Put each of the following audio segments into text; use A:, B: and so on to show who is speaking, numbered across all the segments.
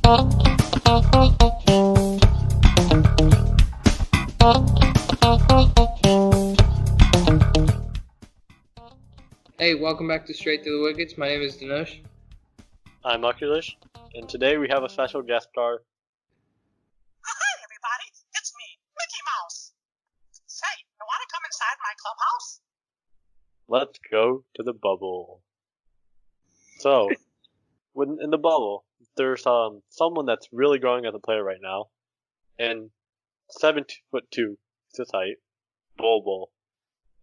A: Hey, welcome back to Straight to the Wickets. My name is Dinesh.
B: I'm Oculish, and today we have a special guest star.
C: Hi, everybody. It's me, Mickey Mouse. Say, you want to come inside my clubhouse?
B: Let's go to the bubble. So, in the bubble, there's someone that's really growing as a player right now, and 7'2" is his height, Thybulle.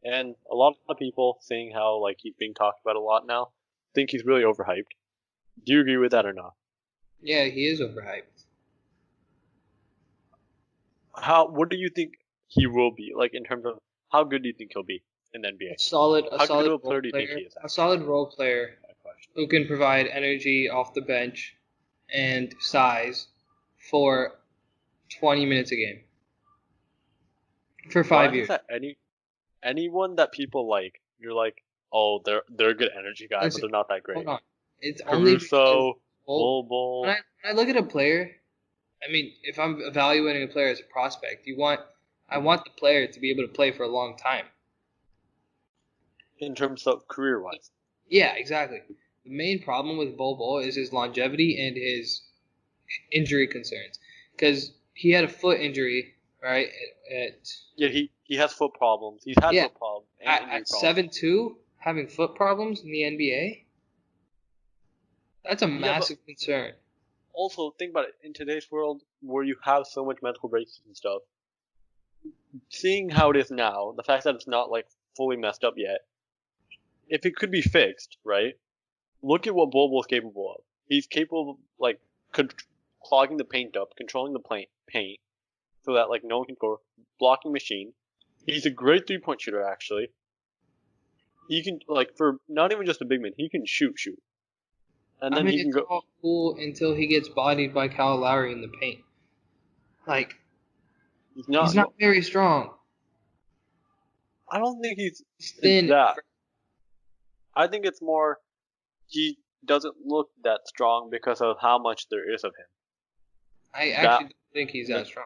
B: And a lot of people, seeing how he's being talked about a lot now, think he's really overhyped. Do you agree with that or not?
A: Yeah, he is overhyped.
B: What do you think he will be, in terms of how good do you think he'll be in the NBA?
A: A solid
B: How good of a
A: role
B: player do you think
A: player.
B: he is?
A: A solid role player who can provide energy off the bench and size for 20 minutes a game for 5 years.
B: Why is that anyone that people like, you're like, oh, they're a good energy guy,
A: Listen,
B: but they're not that great.
A: Hold on. It's only because
B: Caruso,
A: Bull.
B: Thybulle.
A: When I look at a player, I mean, if I'm evaluating a player as a prospect, I want the player to be able to play for a long time.
B: In terms of career-wise.
A: Yeah, exactly. The main problem with Bol is his longevity and his injury concerns, because he had a foot injury, right?
B: Yeah, he has foot problems. He's had foot problems and injury
A: At
B: problems.
A: 7'2", having foot problems in the NBA. That's a massive concern.
B: Also, think about it. In today's world, where you have so much medical breaks and stuff, seeing how it is now, the fact that it's not fully messed up yet, if it could be fixed, right? Look at what Bulbul's capable of. He's capable of clogging the paint up, controlling the paint, so that no one can score. Blocking machine. He's a great 3-point shooter actually. He can for not even just a big man, he can shoot. And then he can
A: it's
B: go.
A: all cool until he gets bodied by Kyle Lowry in the paint. He's not very strong.
B: I don't think he's
A: thin.
B: that. I think it's more he doesn't look that strong because of how much there is of him.
A: I actually don't think he's that strong.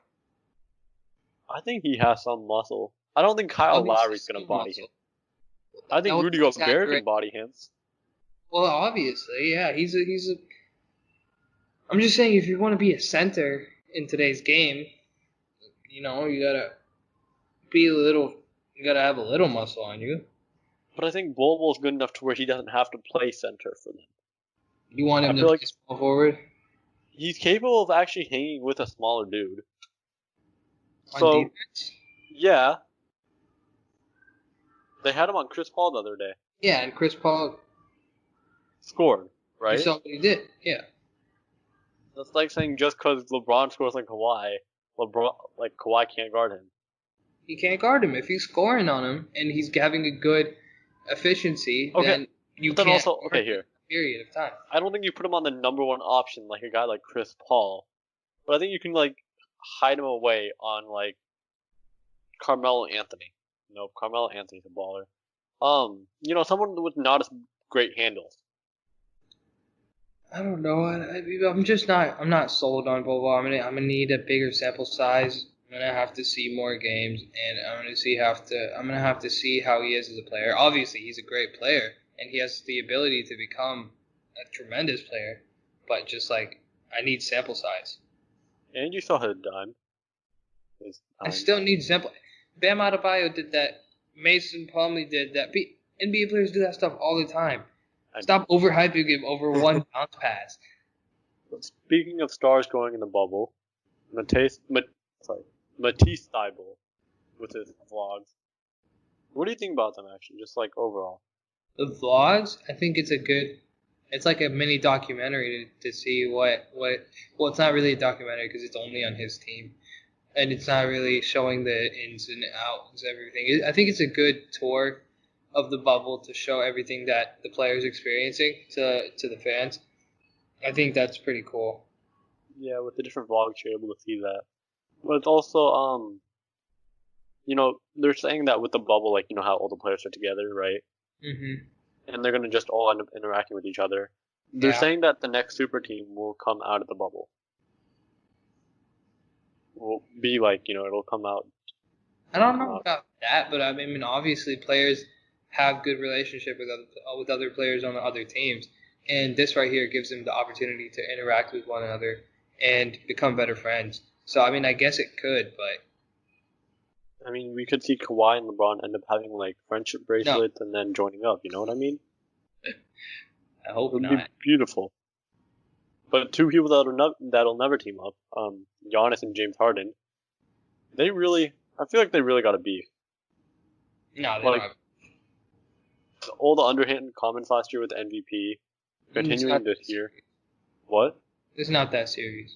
B: I think he has some muscle. I don't think Kyle Lowry's gonna body him. I think Rudy Gobert can body him.
A: Well, obviously, yeah. He's a. I'm just saying, if you want to be a center in today's game, you gotta you gotta have a little muscle on you.
B: But I think Bulbul's good enough to where he doesn't have to play center for them.
A: You want him to play small forward?
B: He's capable of actually hanging with a smaller dude.
A: On defense?
B: Yeah. They had him on Chris Paul the other day.
A: Yeah, and Chris Paul
B: scored, right?
A: You saw what he did, yeah.
B: That's like saying just because LeBron scores like Kawhi, Kawhi can't guard him.
A: He can't guard him. If he's scoring on him and he's having a good efficiency, then you can't
B: also, here.
A: Period of time.
B: I don't think you put him on the number one option like a guy like Chris Paul, but I think you can hide him away on Carmelo Anthony. No, Carmelo Anthony's a baller. Someone with not as great handles.
A: I don't know. I'm not sold on Bobo. I'm gonna need a bigger sample size. I'm gonna have to see more games, and I'm gonna have to see how he is as a player. Obviously, he's a great player, and he has the ability to become a tremendous player. But I need sample size.
B: And you saw his dime.
A: I still need sample. Bam Adebayo did that. Mason Plumlee did that. NBA players do that stuff all the time. Stop overhyping him over one bounce pass.
B: Speaking of stars going in the bubble, Matisse Thybulle with his vlogs. What do you think about them actually, just overall?
A: The vlogs, I think it's like a mini documentary to see well, it's not really a documentary because it's only on his team. And it's not really showing the ins and outs of everything. I think it's a good tour of the bubble to show everything that the player's experiencing to the fans. I think that's pretty cool.
B: Yeah, with the different vlogs, you're able to see that. But it's also, they're saying that with the bubble, how all the players are together, right?
A: Mm-hmm.
B: And they're going to just all end up interacting with each other. They're saying that the next super team will come out of the bubble. will be like, it'll come out.
A: I don't know about that, but I mean, obviously players have good relationship with other players on the other teams, and this right here gives them the opportunity to interact with one another and become better friends. So I mean, I guess it could, but
B: I mean, we could see Kawhi and LeBron end up having like friendship
A: no,
B: bracelets and then joining up. You know what I mean?
A: I
B: It
A: hope
B: would be
A: not.
B: beautiful. But two people that'll never team up, Giannis and James Harden. They really, I feel like they really got a beef.
A: No, they don't
B: Like
A: have.
B: all the underhand comments last year with MVP,
A: It's
B: continuing
A: not
B: this
A: that
B: year.
A: serious.
B: What?
A: It's not that serious.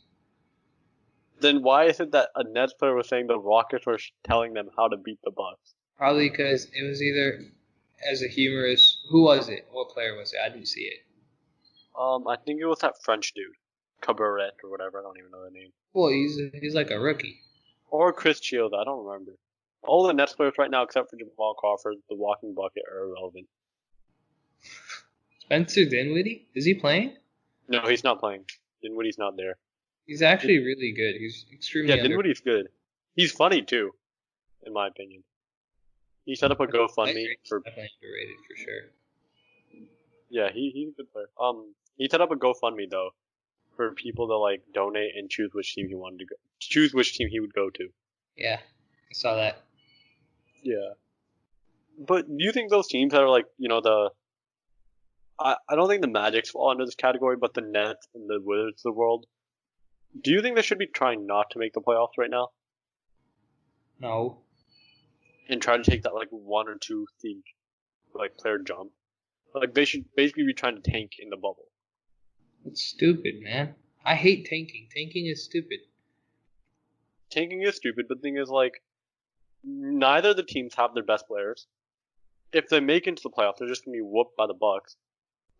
B: Then why is it that a Nets player was saying the Rockets were telling them how to beat the Bucks?
A: Probably because it was either as a humorous. Who was it? What player was it? I didn't see it.
B: I think it was that French dude, Cabaret or whatever. I don't even know the name.
A: Well, he's like a rookie.
B: Or Chris Shields. I don't remember. All the Nets players right now, except for Jamal Crawford, the walking bucket, are irrelevant.
A: Spencer Dinwiddie, is he playing?
B: No, he's not playing. Dinwiddie's not there.
A: He's actually really good. He's extremely
B: Yeah, Dinwiddie's good. He's funny too, in my opinion. He set up a GoFundMe for.
A: Definitely underrated for sure.
B: Yeah, he's a good player. He set up a GoFundMe though for people to like donate and choose which team he wanted to go. Choose which team he would go to.
A: Yeah, I saw that.
B: Yeah. But do you think those teams that are like, the I don't think the Magics fall under this category, but the Nets and the Wizards of the world. Do you think they should be trying not to make the playoffs right now
A: No,
B: and try to take that like one or two seed like player jump? Like they should basically be trying to tank in the bubble.
A: it's stupid, man. I hate tanking. Tanking is stupid.
B: Tanking is stupid, but the thing is like neither of the teams have their best players. If they make it into the playoffs, they're just gonna be whooped by the Bucks.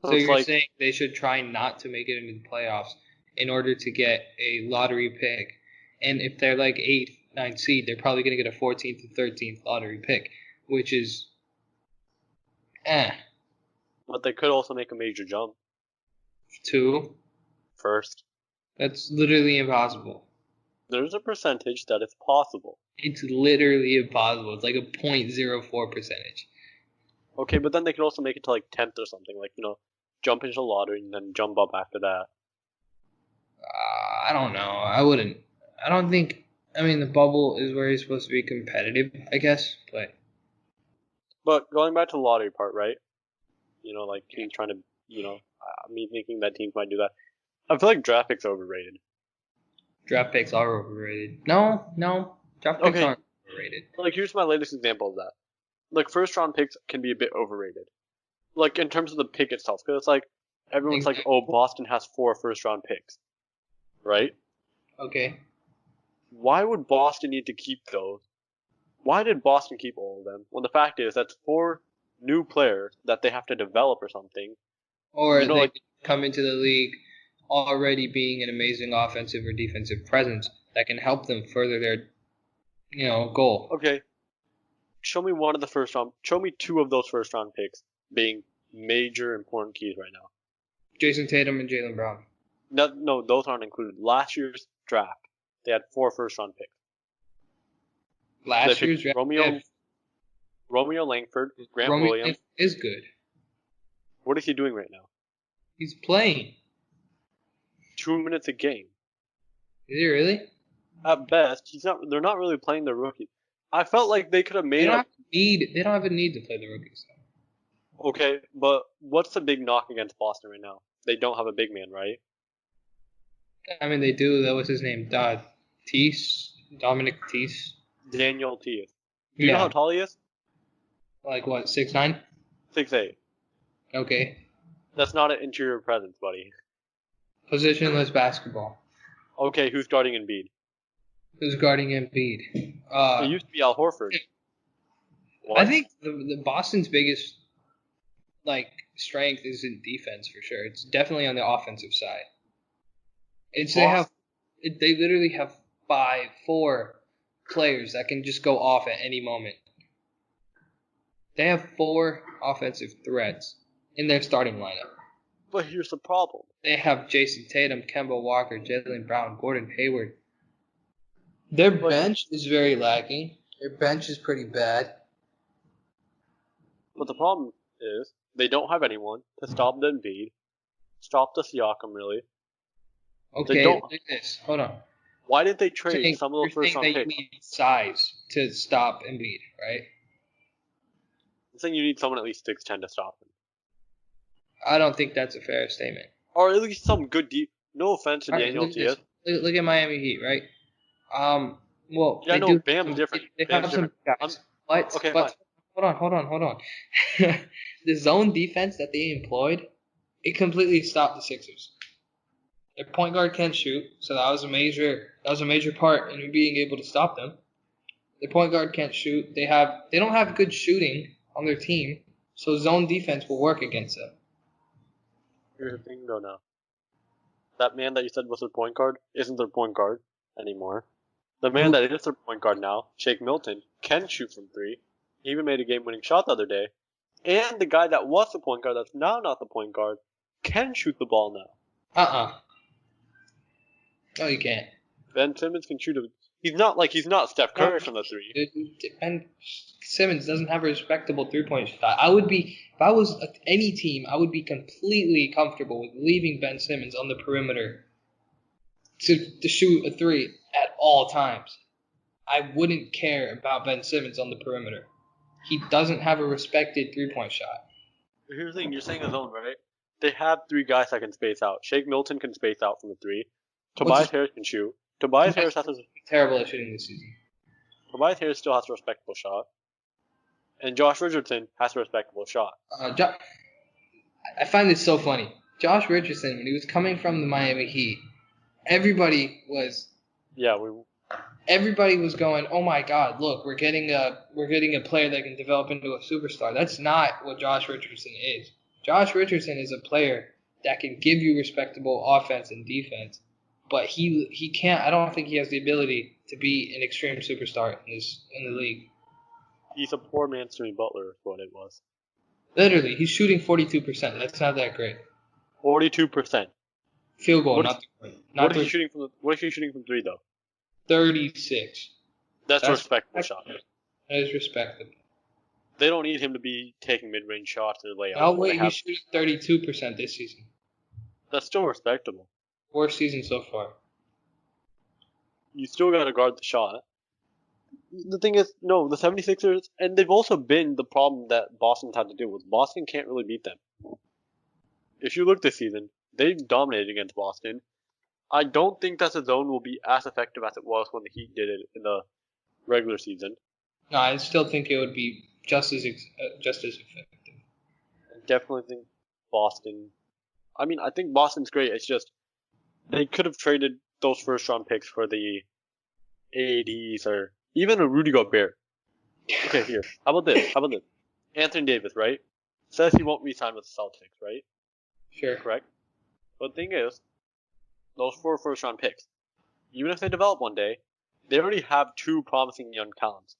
B: So
A: So
B: it's
A: you're
B: like
A: saying they should try not to make it into the playoffs in order to get a lottery pick, and if they're like 8th, 9th seed, they're probably going to get a 14th and 13th lottery pick, which is, eh,
B: but they could also make a major jump
A: 2.
B: first.
A: That's literally impossible.
B: There's a percentage that it's possible.
A: It's literally impossible. It's like a 0.04 percentage.
B: Okay, but then they could also make it to like 10th or something, like, jump into the lottery and then jump up after that.
A: I don't know. I wouldn't. I don't think. I mean, the bubble is where you're supposed to be competitive, I guess.
B: But going back to the lottery part, right? Like teams trying to, me thinking that teams might do that. I feel like draft picks are overrated.
A: Draft picks are overrated. No. Draft picks
B: Okay,
A: aren't overrated.
B: like here's my latest example of that. Like first round picks can be a bit overrated. Like in terms of the pick itself, because it's like everyone's like,
A: Exactly.
B: oh, Boston has 4 first round picks, right?
A: Okay.
B: Why would Boston need to keep those? Why did Boston keep all of them? When the fact is that's 4 new players that they have to develop or something.
A: Or they
B: Like
A: come into the league already being an amazing offensive or defensive presence that can help them further their, goal.
B: okay, show me one of the first round. Show me 2 of those first round picks being major important keys right now.
A: Jason Tatum and Jaylen Brown.
B: No, those aren't included. Last year's draft, they had 4 first round picks. They
A: Last year's
B: picked
A: draft,
B: Romeo Langford, Grant
A: Romeo
B: Williams.
A: is good.
B: What is he doing right now?
A: He's playing.
B: 2 minutes a game.
A: Is he really?
B: At best, he's not. They're not really playing their rookie. I felt like they could have
A: They
B: made
A: don't
B: a.
A: have need. They don't have a need to play the rookies.
B: Okay, but what's the big knock against Boston right now? They don't have a big man, right?
A: I mean, they do. That was his name. Dominic Teese.
B: Daniel Tias. Do you know how
A: Yeah.
B: tall he is?
A: Like what? 6'9"?
B: 6'8".
A: Okay.
B: That's not an interior presence, buddy.
A: Positionless basketball.
B: Okay, who's guarding Embiid?
A: Who's guarding Embiid?
B: It used to be Al Horford. What?
A: I think the Boston's biggest strength is in defense for sure. It's definitely on the offensive side. They literally have 4 players that can just go off at any moment. They have 4 offensive threats in their starting lineup.
B: But here's the problem.
A: They have Jason Tatum, Kemba Walker, Jaylen Brown, Gordon Hayward. Their bench is very lacking. Their bench is pretty bad.
B: But the problem is they don't have anyone to stop the Embiid, stop the Siakam really. They
A: Okay,
B: don't.
A: look at this. Hold on.
B: Why did they trade some of
A: You're
B: those first
A: saying
B: round
A: that you
B: picks?
A: need size to stop Embiid, right?
B: I'm saying you need someone at least 6'10" to stop him,
A: I don't think that's a fair statement.
B: or at least some good deep. No offense to
A: All right,
B: Daniel
A: look at this.
B: Diaz.
A: Look at Miami Heat, right? Well,
B: Yeah,
A: they
B: no,
A: do.
B: Bam's different.
A: They
B: Bam's
A: have some
B: different.
A: guys, but
B: Okay, fine.
A: hold on. The zone defense that they employed, it completely stopped the Sixers. Their point guard can't shoot, so that was a major part in being able to stop them. Their point guard can't shoot. They don't have good shooting on their team, so zone defense will work against them.
B: Here's the thing, though. Now that man that you said was their point guard isn't their point guard anymore. The man that is their point guard now, Shake Milton, can shoot from three. He even made a game-winning shot the other day. And the guy that was the point guard that's now not the point guard can shoot the ball now.
A: No, you can't.
B: Ben Simmons can shoot a. He's not Steph Curry from the three.
A: And Simmons doesn't have a respectable three-point shot. If I was any team, I would be completely comfortable with leaving Ben Simmons on the perimeter to shoot a three at all times. I wouldn't care about Ben Simmons on the perimeter. He doesn't have a respected three-point shot.
B: Here's the thing, you're saying a zone, right? They have three guys that can space out. Shake Milton can space out from the three. Tobias Harris can shoot. Tobias Harris has a
A: terrible at shooting this season.
B: Tobias Harris still has a respectable shot. And Josh Richardson has a respectable shot.
A: I find this so funny. Josh Richardson, when he was coming from the Miami Heat, everybody was going, "Oh my God, look, we're getting a player that can develop into a superstar." That's not what Josh Richardson is. Josh Richardson is a player that can give you respectable offense and defense, but he can't. I don't think he has the ability to be an extreme superstar in the league.
B: He's a poor man's Jimmy Butler, is what it was.
A: Literally, he's shooting 42%. That's not that great.
B: 42%.
A: Field goal,
B: what is he shooting from three though?
A: 36.
B: That's a respectable shot.
A: That is respectable.
B: They don't need him to be taking mid-range shots or layups.
A: Oh wait, he's shooting 32% this season.
B: That's still respectable.
A: Worst season so far.
B: You still gotta guard the shot. The thing is, no, the 76ers, and they've also been the problem that Boston's had to deal with. Boston can't really beat them. If you look this season, they've dominated against Boston. I don't think that the zone will be as effective as it was when the Heat did it in the regular season.
A: No, I still think it would be just as effective.
B: I definitely think Boston. I mean, I think Boston's great. It's just they could have traded those first-round picks for the ADs or even a Rudy Gobert. Okay, here. How about this? Anthony Davis, right? Says he won't re-sign with the Celtics, right?
A: Sure.
B: Correct. But the thing is, those 4 first-round picks, even if they develop one day, they already have 2 promising young talents.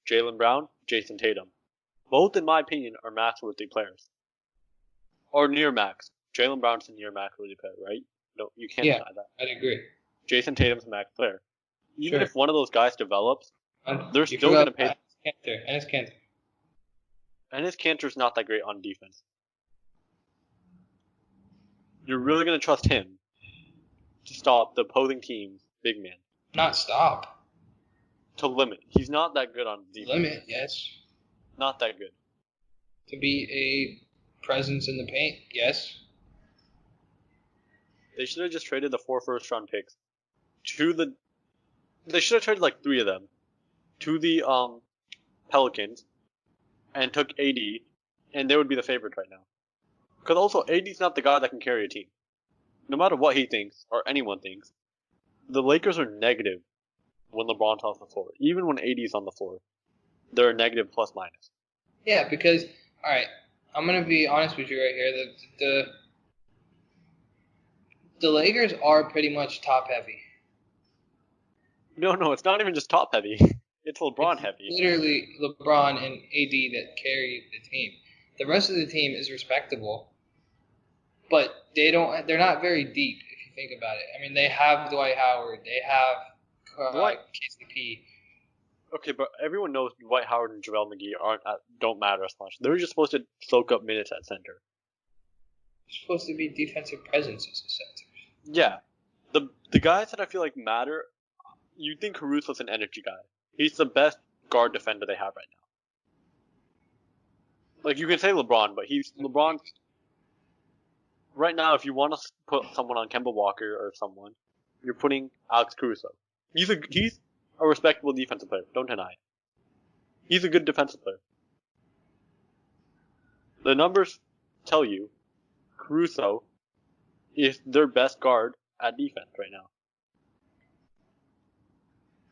B: Jaylen Brown, Jason Tatum. Both, in my opinion, are max-worthy players. Or near max. Jaylen Brown's a near max-worthy player, right? No, you can't deny that.
A: I'd agree.
B: Jason Tatum's a max player. Even if one of those guys develops, they're still going to pay. Enes Kanter's not that great on defense. You're really going to trust him to stop the opposing team's big man.
A: Not stop.
B: To limit. He's not that good on defense.
A: Limit, yes.
B: Not that good.
A: To be a presence in the paint, yes.
B: They should have just traded the 4 first-round picks to the. They should have traded like 3 of them to the Pelicans and took AD, and they would be the favorite right now. Because also, AD's not the guy that can carry a team. No matter what he thinks, or anyone thinks, the Lakers are negative when LeBron's on the floor. Even when AD's on the floor, they're a negative plus minus.
A: Yeah, because, alright, I'm going to be honest with you right here. The Lakers are pretty much top heavy.
B: No, it's not even just top heavy. It's LeBron heavy.
A: Literally LeBron and AD that carry the team. The rest of the team is respectable, but they're not very deep if you think about it. I mean, they have Dwight Howard, they have
B: Dwight.
A: KCP.
B: Okay, but everyone knows Dwight Howard and JaVale McGee don't matter as much. They're just supposed to soak up minutes at center.
A: They're supposed to be defensive presence as a center.
B: Yeah. The guys that I feel like matter, you think Caruso's an energy guy. He's the best guard defender they have right now. Like, you can say LeBron, but LeBron. Right now, if you want to put someone on Kemba Walker or someone, you're putting Alex Caruso. He's a respectable defensive player. Don't deny it. He's a good defensive player. The numbers tell you Caruso is their best guard at defense right now.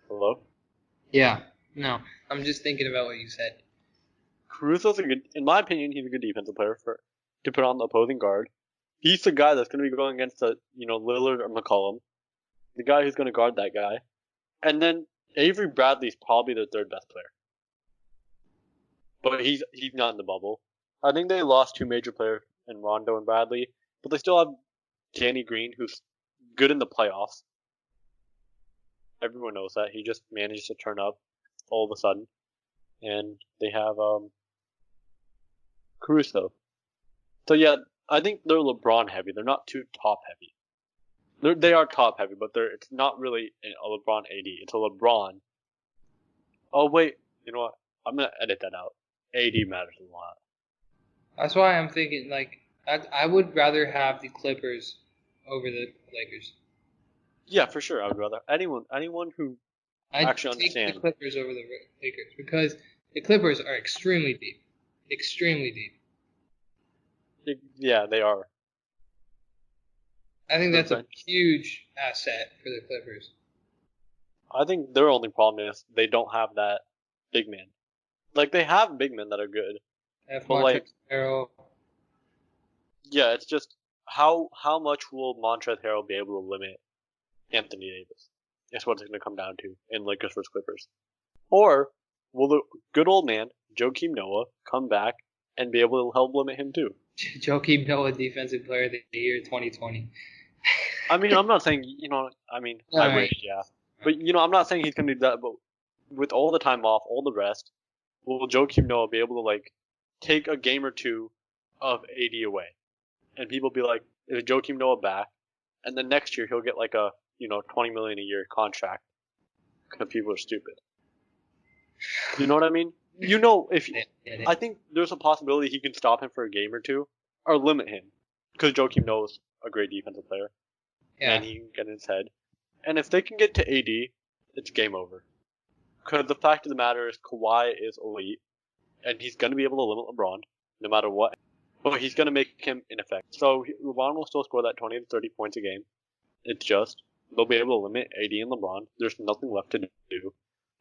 B: Hello?
A: Yeah. No, I'm just thinking about what you said.
B: Caruso's in my opinion, he's a good defensive player to put on the opposing guard. He's the guy that's going to be going against Lillard or McCollum. The guy who's going to guard that guy. And then Avery Bradley's probably their third best player. But he's not in the bubble. I think they lost two major players in Rondo and Bradley, but they still have Danny Green, who's good in the playoffs. Everyone knows that. He just managed to turn up all of a sudden. And they have Caruso. So yeah, I think they're LeBron heavy. They're not too top heavy. They are top heavy, but it's not really a LeBron AD. It's a LeBron. Oh wait, you know what? I'm gonna edit that out. AD matters a lot.
A: That's why I'm thinking like I would rather have the Clippers over the Lakers.
B: Yeah, for sure. I would rather anyone who actually
A: take
B: understands.
A: the Clippers over the Lakers because the Clippers are extremely deep. Extremely deep.
B: Yeah, they are.
A: I think that's a huge asset for the Clippers.
B: I think their only problem is they don't have that big man. Like, they have big men that are good. But yeah, it's just how much will Montrezl Harrell be able to limit Anthony Davis? That's what it's going to come down to in Lakers vs Clippers. Or will the good old man Joakim Noah come back and be able to help limit him too?
A: Joakim Noah, Defensive Player of the Year 2020.
B: I mean, I'm not saying I wish, yeah, but I'm not saying he's going to do that. But with all the time off, all the rest, will Joakim Noah be able to take a game or two of AD away? And people be like, is Joakim Noah back? And then next year he'll get a $20 million a year contract because people are stupid. You know what I mean? I think there's a possibility he can stop him for a game or two or limit him because Joakim Noah's a great defensive player. Yeah. And he can get in his head. And if they can get to AD, it's game over. Because the fact of the matter is Kawhi is elite, and he's going to be able to limit LeBron no matter what. But he's going to make him ineffective. So LeBron will still score that 20 to 30 points a game. It's just they'll be able to limit AD and LeBron. There's nothing left to do.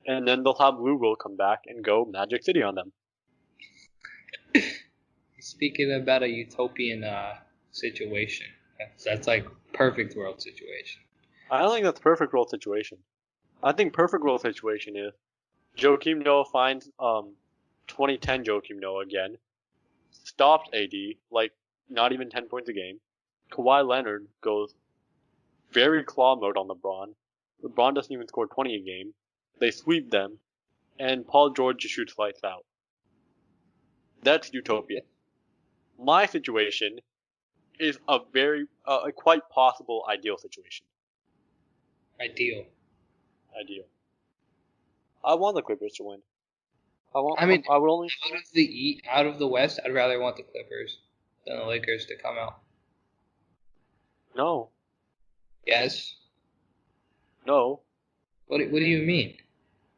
B: And then they'll have Lou Will come back and go Magic City on them.
A: Speaking about a utopian situation, that's like perfect world situation.
B: I don't think that's perfect world situation. I think perfect world situation is Joakim Noah finds 2010 Joakim Noah again, stops AD, not even 10 points a game. Kawhi Leonard goes very claw mode on LeBron. LeBron doesn't even score 20 a game. They sweep them, and Paul George just shoots lights out. That's utopia. My situation is a quite possible ideal situation.
A: Ideal.
B: I want the Clippers to win. I would only
A: out of the West. I'd rather want the Clippers than the Lakers to come out.
B: No.
A: Yes.
B: No.
A: What do you mean?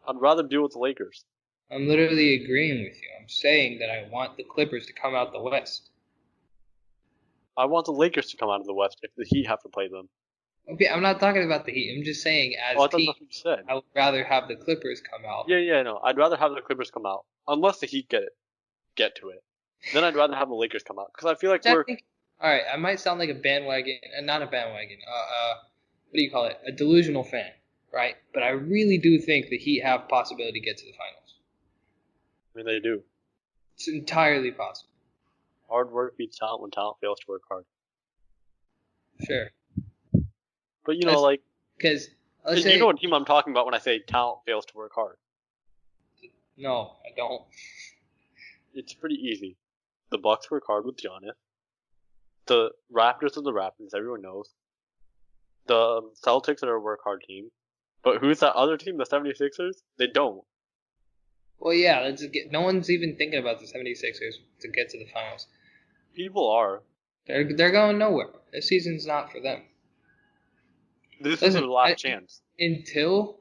B: I'd rather deal with the Lakers.
A: I'm literally agreeing with you. I'm saying that I want the Clippers to come out the West.
B: I want the Lakers to come out of the West if the Heat have to play them.
A: Okay, I'm not talking about the Heat. I'm just saying as team, I would rather have the Clippers come out.
B: Yeah, no. I'd rather have the Clippers come out. Unless the Heat get to it. Then I'd rather have the Lakers come out. Because I feel like
A: alright, I might sound like a bandwagon, not a bandwagon, what do you call it? A delusional fan, right? But I really do think the Heat have possibility to get to the finals.
B: I mean, they do.
A: It's entirely possible.
B: Hard work beats talent when talent fails to work hard.
A: Sure.
B: But,
A: because Let's
B: And
A: say
B: you know what team I'm talking about when I say talent fails to work hard.
A: no, I don't.
B: It's pretty easy. The Bucks work hard with Giannis. The Raptors are the Raptors, everyone knows. The Celtics are a work hard team. But who's that other team, the 76ers? They don't.
A: Well, yeah, no one's even thinking about the 76ers to get to the finals.
B: People are.
A: They're going nowhere. This season's not for them.
B: This is their last chance.
A: Until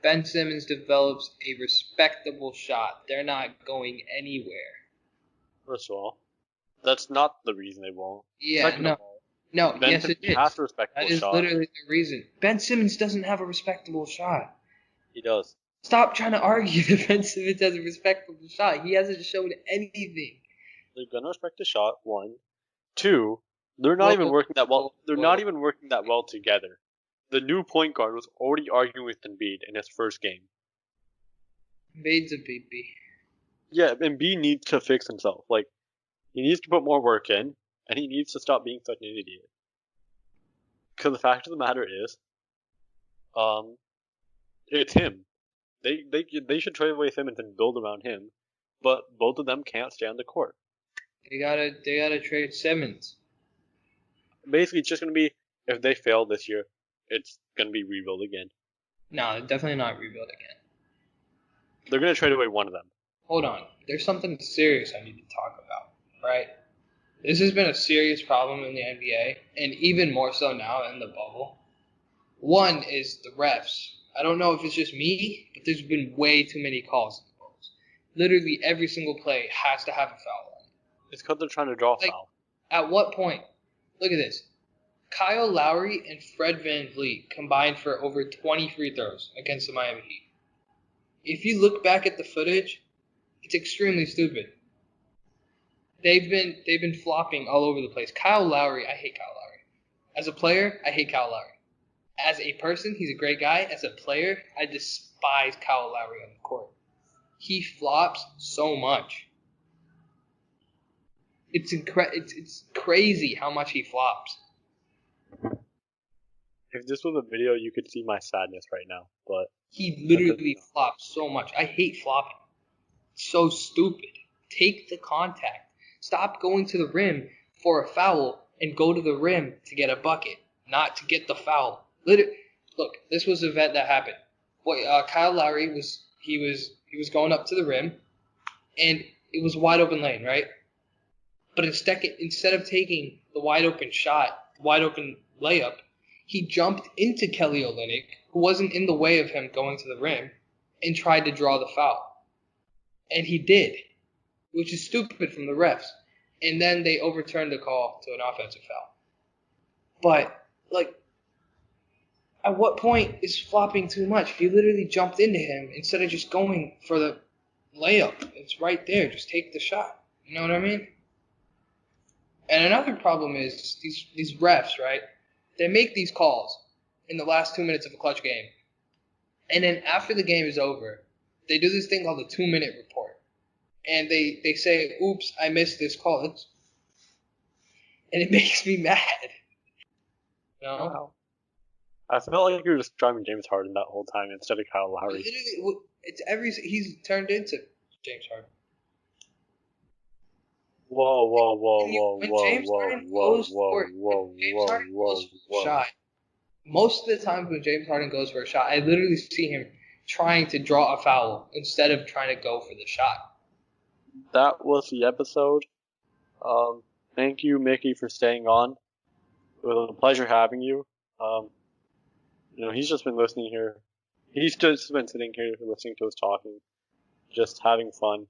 A: Ben Simmons develops a respectable shot, they're not going anywhere.
B: First of all, that's not the reason they won't.
A: Yeah,
B: Second of all,
A: no,
B: Ben
A: yes, it
B: Simmons
A: is.
B: has a respectable
A: That is
B: shot.
A: literally the reason. Ben Simmons doesn't have a respectable shot.
B: He does.
A: Stop trying to argue that Ben Simmons has a respectable shot. He hasn't shown anything.
B: They're gonna respect the shot. 1, 2. They're not even working that well. They're not even working that well together. The new point guard was already arguing with Embiid in his first game.
A: Embiid's a BB.
B: Yeah, Embiid needs to fix himself. Like, he needs to put more work in, and he needs to stop being such an idiot. Because the fact of the matter is, it's him. They should trade away Simmons and build around him, but both of them can't stay on the court.
A: They gotta trade Simmons.
B: Basically, it's just gonna be, if they fail this year, it's gonna be rebuild again.
A: No, definitely not rebuild again.
B: They're gonna trade away one of them.
A: Hold on. There's something serious I need to talk about, right? This has been a serious problem in the NBA, and even more so now in the bubble. One is the refs. I don't know if it's just me, but there's been way too many calls in the bubbles. Literally every single play has to have a foul on it.
B: It's because they're trying to draw
A: Like,
B: foul.
A: At what point? Look at this. Kyle Lowry and Fred VanVleet combined for over 20 free throws against the Miami Heat. If you look back at the footage, it's extremely stupid. They've been flopping all over the place. Kyle Lowry, I hate Kyle Lowry. As a player, I hate Kyle Lowry. As a person, he's a great guy. As a player, I despise Kyle Lowry on the court. He flops so much. It's crazy how much he flops.
B: If this was a video, you could see my sadness right now. But
A: He literally flops so much. I hate flopping. It's so stupid. Take the contact. Stop going to the rim for a foul and go to the rim to get a bucket, not to get the foul. Look, this was an event that happened. Kyle Lowry was going up to the rim, and it was a wide open lane, right? But instead of taking the wide open shot, wide open layup, he jumped into Kelly Olynyk, who wasn't in the way of him going to the rim, and tried to draw the foul. And he did, which is stupid from the refs. And then they overturned the call to an offensive foul. But, at what point is flopping too much? He literally jumped into him instead of just going for the layup. It's right there. Just take the shot. You know what I mean? And another problem is these refs, right? They make these calls in the last 2 minutes of a clutch game. And then after the game is over, they do this thing called the 2-minute report. And they say, oops, I missed this call. And it makes me mad. You know?
B: wow. I felt like you were just driving James Harden that whole time instead of Kyle Lowry.
A: He's turned into James Harden. Shot, most of the times when James Harden goes for a shot, I literally see him trying to draw a foul instead of trying to go for the shot.
B: That was the episode. Thank you, Mickey, for staying on. It was a pleasure having you. He's just been listening here. He's just been sitting here listening to us talking, just having fun,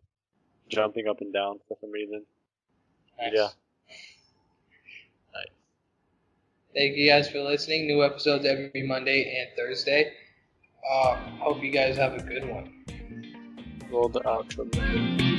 B: jumping up and down for some reason.
A: Nice.
B: Yeah. Nice.
A: Thank you guys for listening. New episodes every Monday and Thursday. Hope you guys have a good one.
B: Roll the outro.